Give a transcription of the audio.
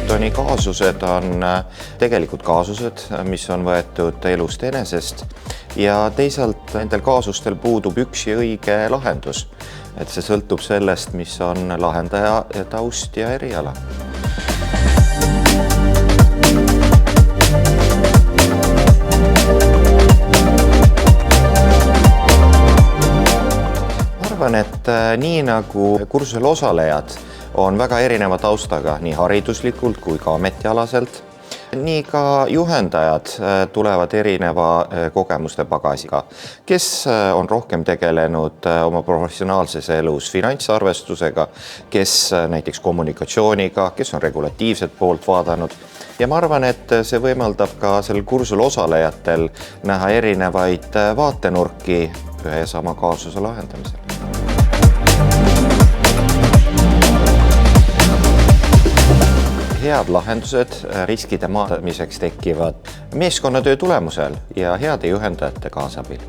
Newtoni kaasused on tegelikult kaasused, mis on võetud elust enesest ja teisalt nendel kaasustel puudub üks ja õige lahendus. Et see sõltub sellest, mis on lahendaja taust ja eriala. Ma arvan, et nii nagu kursusel osalejad on väga erineva taustaga nii hariduslikult kui ka ametialaselt, nii ka juhendajad tulevad erineva kogemuste pagasiga, kes on rohkem tegelenud oma professionaalses elus finantsarvestusega, kes näiteks kommunikatsiooniga, kes on regulatiivset poolt vaadanud. Ja ma arvan, et see võimaldab ka sellel kursusel osalejatel näha erinevaid vaatenurki ühe ja sama kaasuse lahendamisel. Head lahendused riskide maandamiseks tekivad meeskonnatöö tulemusel ja heade juhendajate kaasabil.